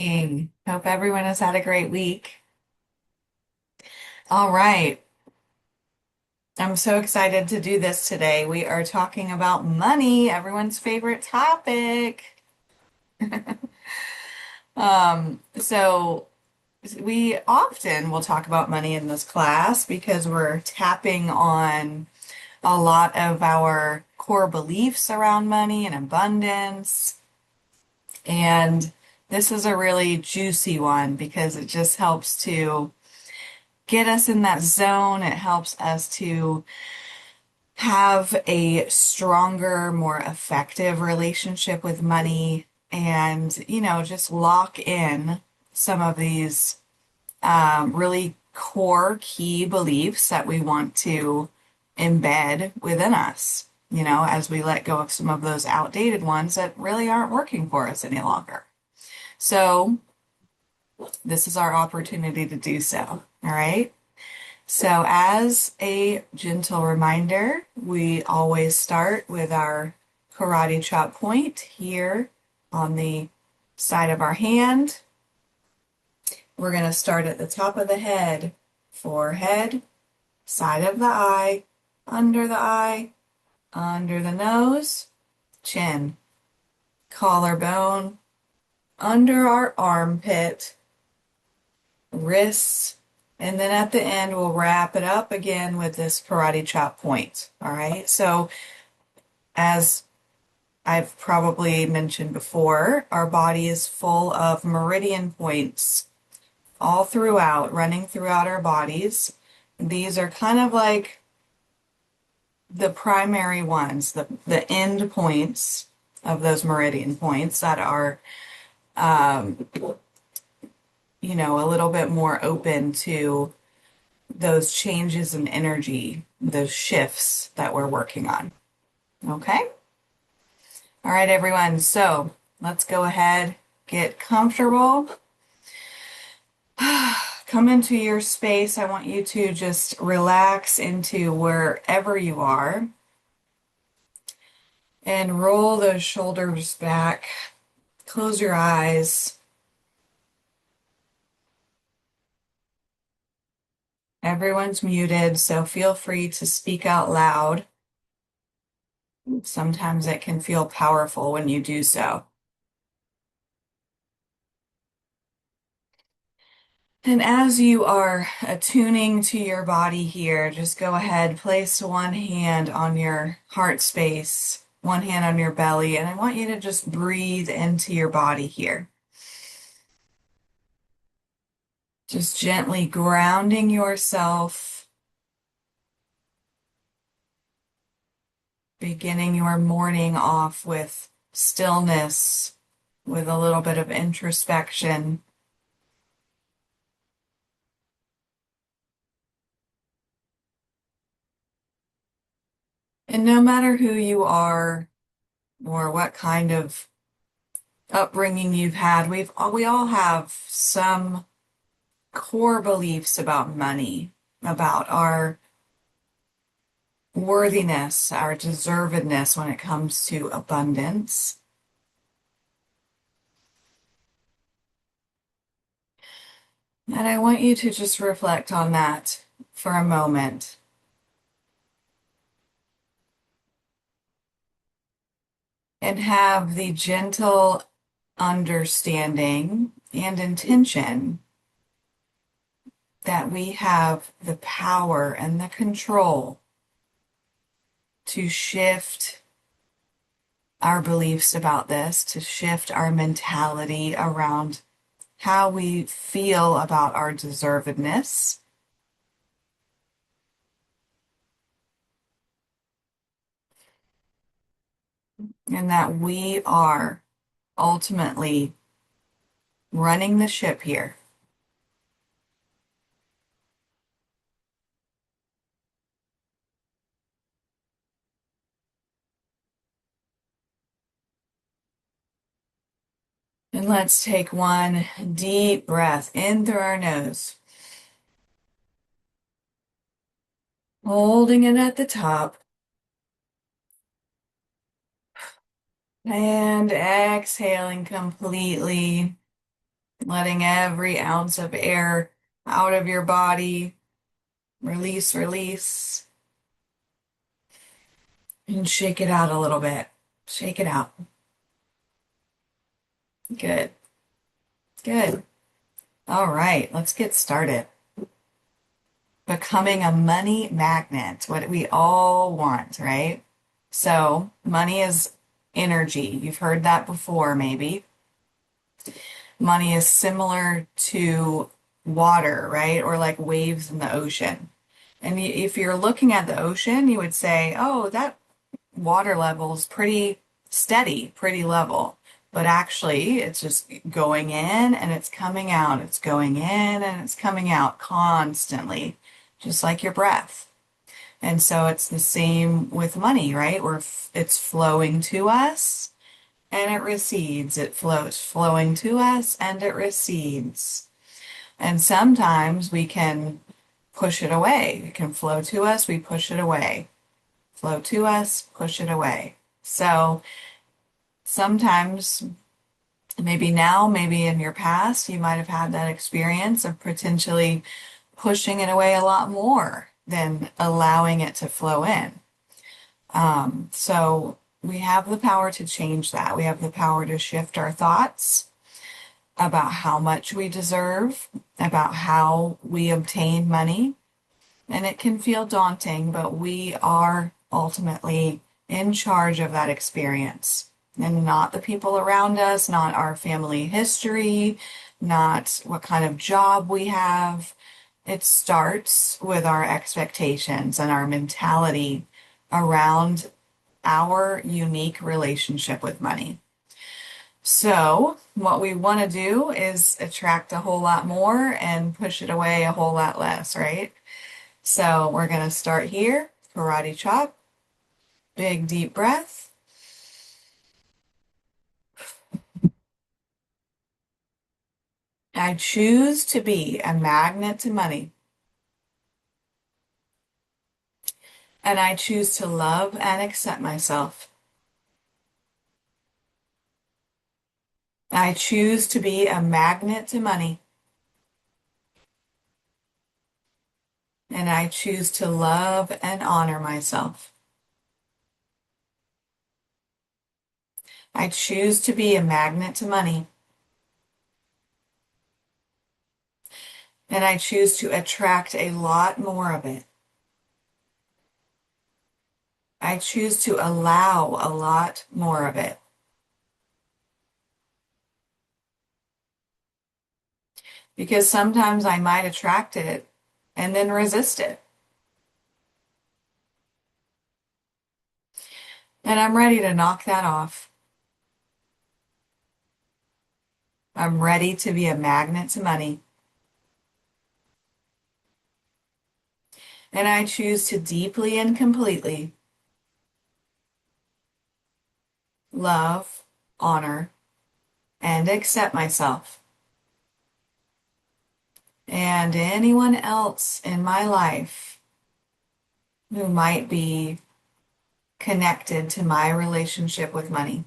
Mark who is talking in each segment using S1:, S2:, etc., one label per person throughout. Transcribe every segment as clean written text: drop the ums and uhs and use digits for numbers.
S1: Hey, hope everyone has had a great week. All right. I'm so excited to do this today. We are talking about money, everyone's favorite topic. So we often will talk about money in this class because we're tapping on a lot of our core beliefs around money and abundance. And this is a really juicy one because it just helps to get us in that zone. It helps us to have a stronger, more effective relationship with money and, just lock in some of these really core key beliefs that we want to embed within us, as we let go of some of those outdated ones that really aren't working for us any longer. So, this is our opportunity to do so. All right. So, as a gentle reminder, we always start with our karate chop point here on the side of our hand. We're going to start at the top of the head, forehead, side of the eye, under the eye, under the nose, chin, collarbone, under our armpit, wrists, and then at the end, we'll wrap it up again with this karate chop point. All right. So, as I've probably mentioned before, our body is full of meridian points all throughout, running throughout our bodies. These are kind of like the primary ones, the end points of those meridian points that are, um, a little bit more open to those changes in energy, those shifts that we're working on. Okay? All right, everyone. So let's go ahead, get comfortable. Come into your space. I want you to just relax into wherever you are and roll those shoulders back. Close your eyes. Everyone's muted, so feel free to speak out loud. Sometimes it can feel powerful when you do so. And as you are attuning to your body here, just go ahead, place one hand on your heart space, one hand on your belly, and I want you to just breathe into your body here. Just gently grounding yourself, beginning your morning off with stillness, with a little bit of introspection. And no matter who you are or what kind of upbringing you've had, we all have some core beliefs about money, about our worthiness, our deservedness when it comes to abundance. And I want you to just reflect on that for a moment. And have the gentle understanding and intention that we have the power and the control to shift our beliefs about this, to shift our mentality around how we feel about our deservedness, and that we are ultimately running the ship here. And let's take one deep breath in through our nose, holding it at the top, and exhaling completely. letting every ounce of air out of your body. Release, release, and shake it out a little bit. Shake it out. Good, good. All right, let's get started. Becoming a money magnet, what we all want, right? So, money is energy. You've heard that before, maybe. Money is similar to water, right? Or like waves in the ocean. And if you're looking at the ocean, you would say, oh, that water level is pretty steady, pretty level. But actually, it's just going in and it's coming out. It's going in and it's coming out constantly, just like your breath. And so it's the same with money, right? It's flowing to us and it recedes. It flows, flowing to us and it recedes. And sometimes we can push it away. It can flow to us, we push it away. Flow to us, push it away. So sometimes, maybe now, maybe in your past, you might have had that experience of potentially pushing it away a lot more than allowing it to flow in. So we have the power to change that. We have the power to shift our thoughts about how much we deserve, about how we obtain money. And it can feel daunting, but we are ultimately in charge of that experience. And not the people around us, not our family history, not what kind of job we have. It starts with our expectations and our mentality around our unique relationship with money. So, what we want to do is attract a whole lot more and push it away a whole lot less, right? So, we're going to start here, karate chop, big deep breath. I choose to be a magnet to money, and I choose to love and accept myself. I choose to be a magnet to money, and I choose to love and honor myself. I choose to be a magnet to money, and I choose to attract a lot more of it. I choose to allow a lot more of it. Because sometimes I might attract it and then resist it. And I'm ready to knock that off. I'm ready to be a magnet to money. And I choose to deeply and completely love, honor, and accept myself and anyone else in my life who might be connected to my relationship with money.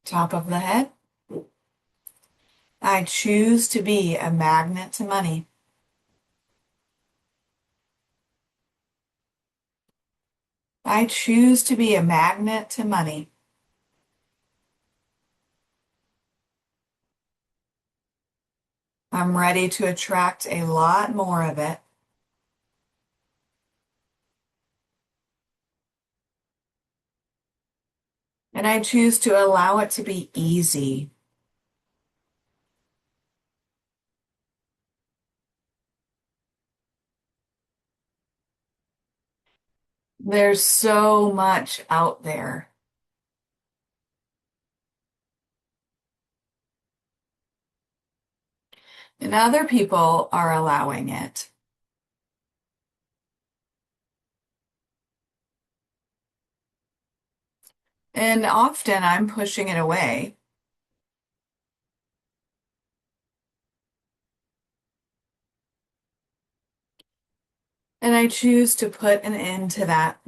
S1: Top of the head. I choose to be a magnet to money. I choose to be a magnet to money. I'm ready to attract a lot more of it. And I choose to allow it to be easy. There's so much out there. And other people are allowing it. And often I'm pushing it away. And I choose to put an end to that.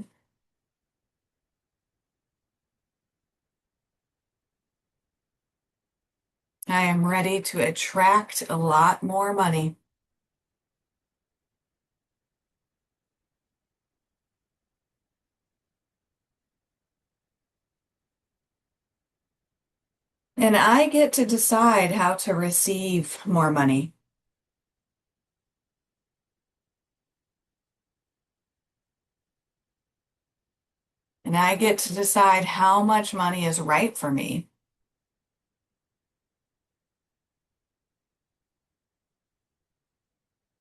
S1: I am ready to attract a lot more money. And I get to decide how to receive more money. And I get to decide how much money is right for me.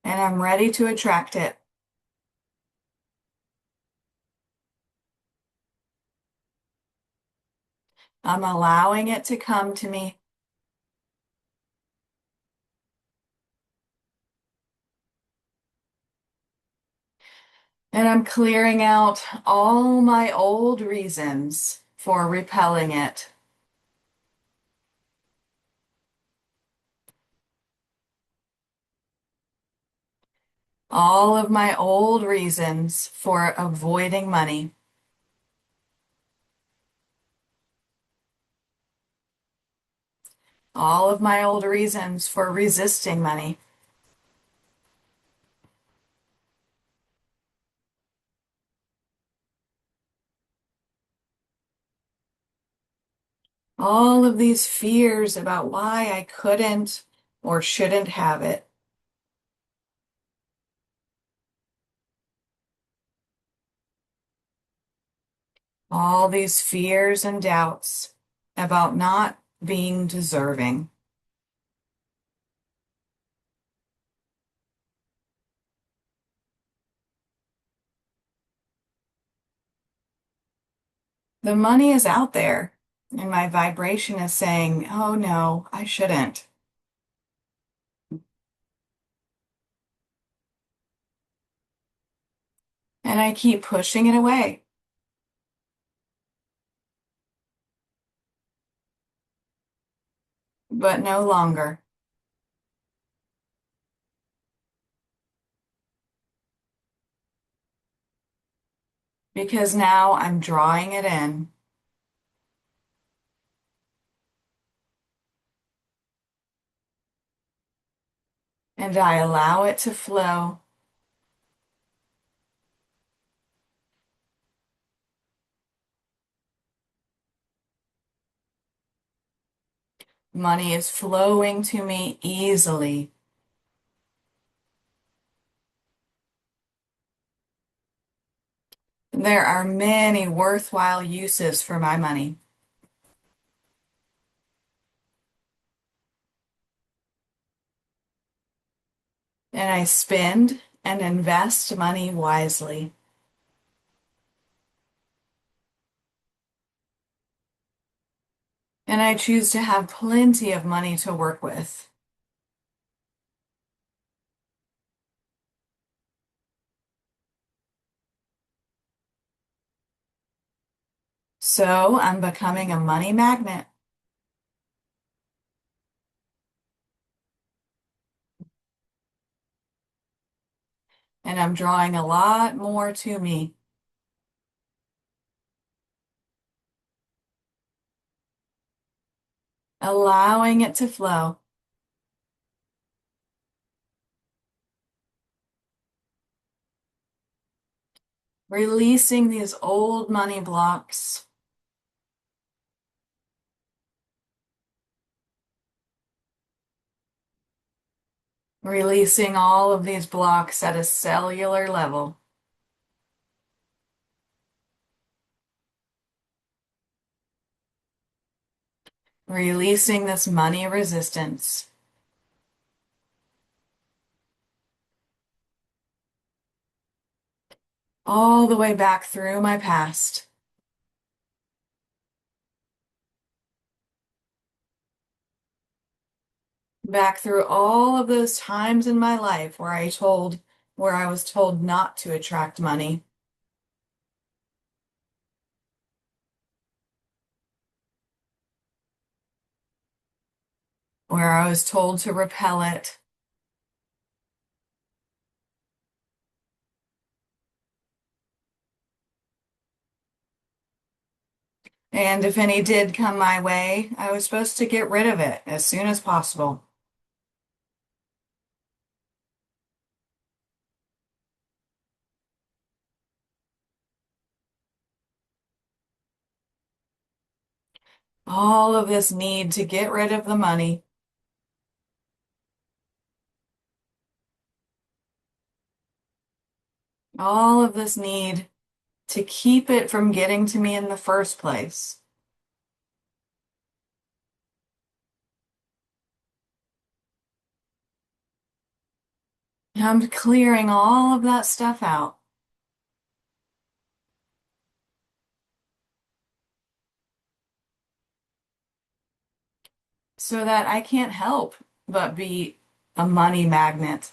S1: And I'm ready to attract it. I'm allowing it to come to me. And I'm clearing out all my old reasons for repelling it. All of my old reasons for avoiding money. All of my old reasons for resisting money. All of these fears about why I couldn't or shouldn't have it. All these fears and doubts about not being deserving. The money is out there, and my vibration is saying, oh no, I shouldn't. And I keep pushing it away, but no longer, because now I'm drawing it in. And I allow it to flow. Money is flowing to me easily. There are many worthwhile uses for my money, and I spend and invest money wisely. And I choose to have plenty of money to work with. So I'm becoming a money magnet, and I'm drawing a lot more to me, allowing it to flow, releasing these old money blocks, releasing all of these blocks at a cellular level, releasing this money resistance, all the way back through my past, back through all of those times in my life where I was told not to attract money, where I was told to repel it. And if any did come my way, I was supposed to get rid of it as soon as possible. All of this need to get rid of the money, all of this need to keep it from getting to me in the first place. I'm clearing all of that stuff out so that I can't help but be a money magnet.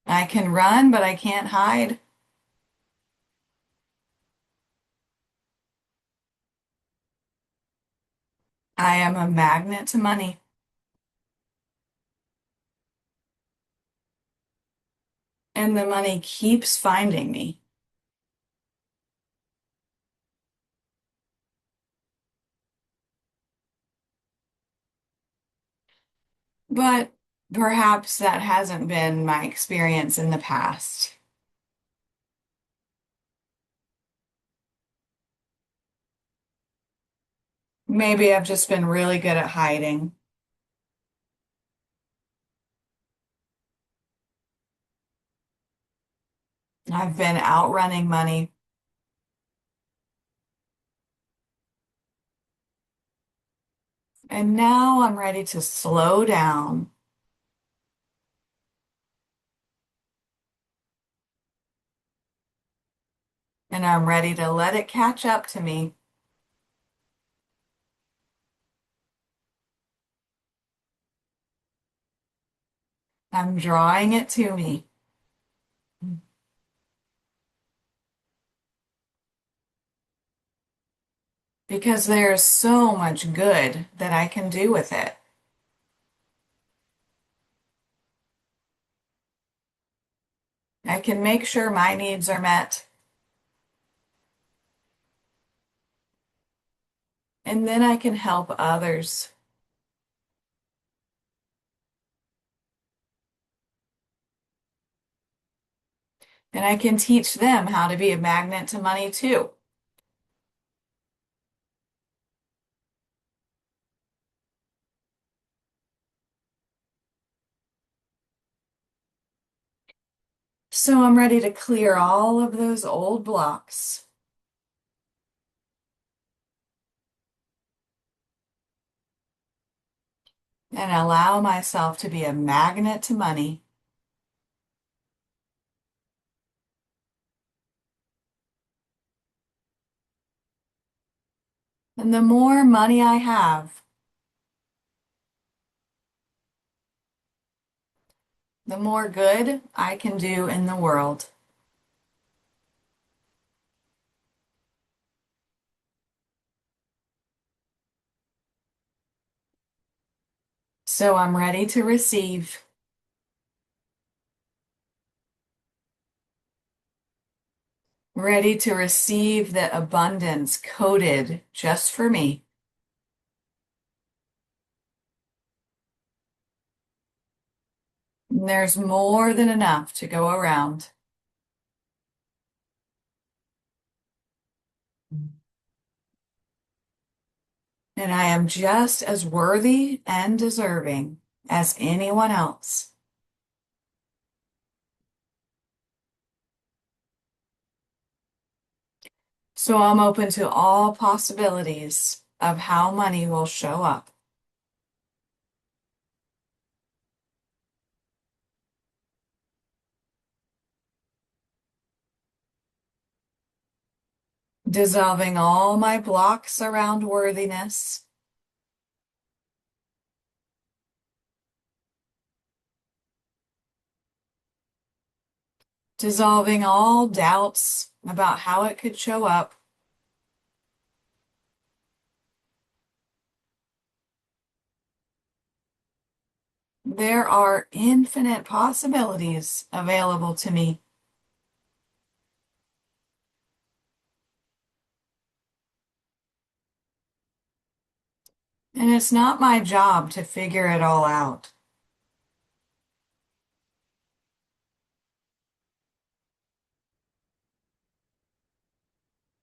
S1: I can run, but I can't hide. I am a magnet to money, and the money keeps finding me. But perhaps that hasn't been my experience in the past. Maybe I've just been really good at hiding. I've been outrunning money, and now I'm ready to slow down, and I'm ready to let it catch up to me. I'm drawing it to me because there's so much good that I can do with it. I can make sure my needs are met, and then I can help others, and I can teach them how to be a magnet to money too. So I'm ready to clear all of those old blocks and allow myself to be a magnet to money. And the more money I have, the more good I can do in the world. So I'm ready to receive, ready to receive the abundance coded just for me. And there's more than enough to go around. And I am just as worthy and deserving as anyone else. So I'm open to all possibilities of how money will show up. Dissolving all my blocks around worthiness, dissolving all doubts about how it could show up. There are infinite possibilities available to me. And it's not my job to figure it all out.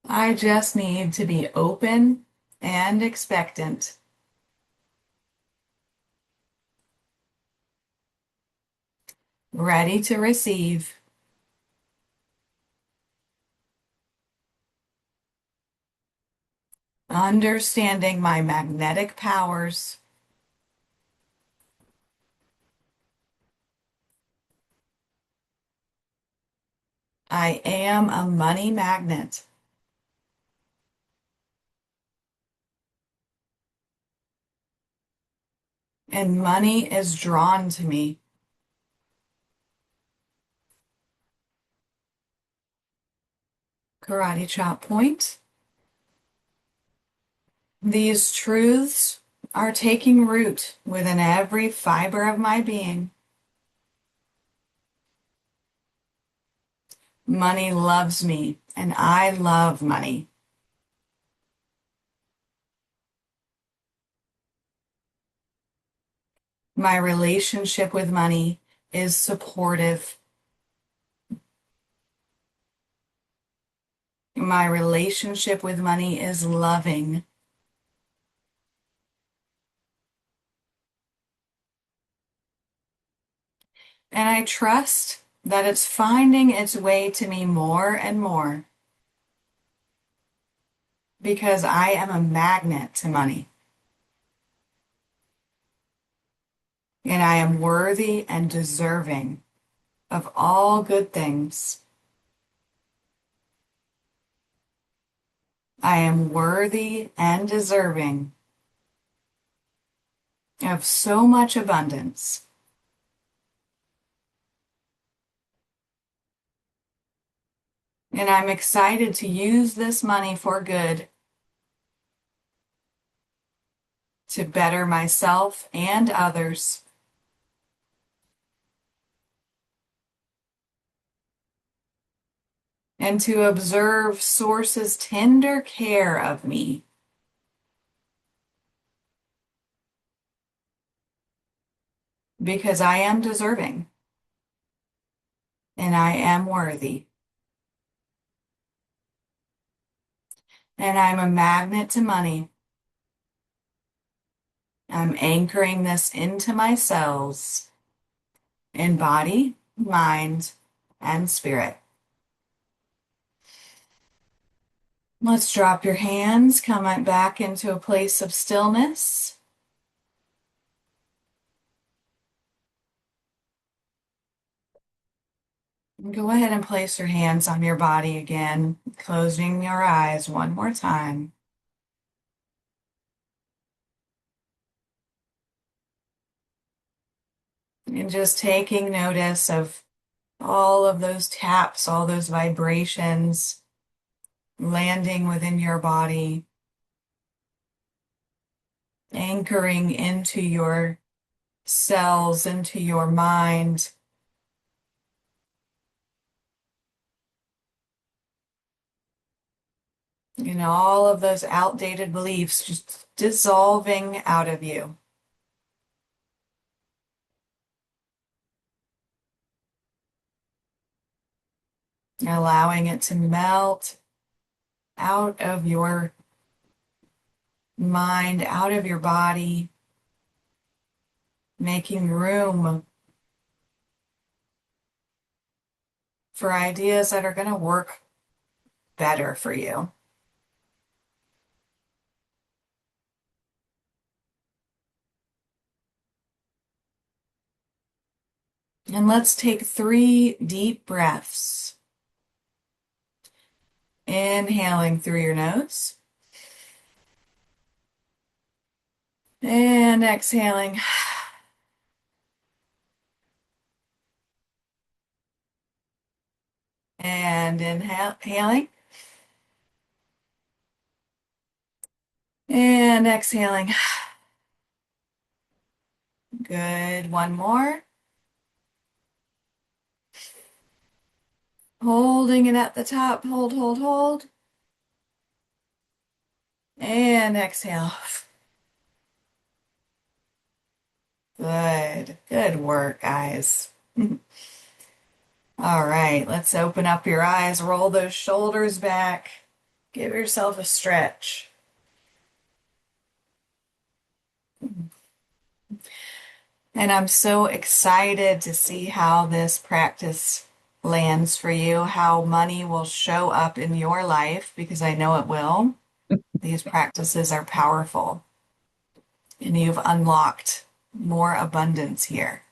S1: I just need to be open and expectant, ready to receive, understanding my magnetic powers. I am a money magnet, and money is drawn to me. Karate chop point. These truths are taking root within every fiber of my being. Money loves me, and I love money. My relationship with money is supportive. My relationship with money is loving. And I trust that it's finding its way to me more and more because I am a magnet to money. And I am worthy and deserving of all good things. I am worthy and deserving of so much abundance. And I'm excited to use this money for good, to better myself and others, and to observe Source's tender care of me. Because I am deserving and I am worthy. And I'm a magnet to money. I'm anchoring this into my cells in body, mind, and spirit. Let's drop your hands, come back into a place of stillness. And go ahead and place your hands on your body again, closing your eyes one more time. And just taking notice of all of those taps, all those vibrations landing within your body, anchoring into your cells, into your mind. You know, all of those outdated beliefs just dissolving out of you. Allowing it to melt out of your mind, out of your body, making room for ideas that are going to work better for you. And let's take 3 deep breaths. Inhaling through your nose and exhaling. And inhaling and exhaling. Good. One more. Holding it at the top. Hold, hold, hold. And exhale. Good. Good work, guys. All right, let's open up your eyes, roll those shoulders back, give yourself a stretch. And I'm so excited to see how this practice lands for you, how money will show up in your life, because I know it will. These practices are powerful, and you've unlocked more abundance here.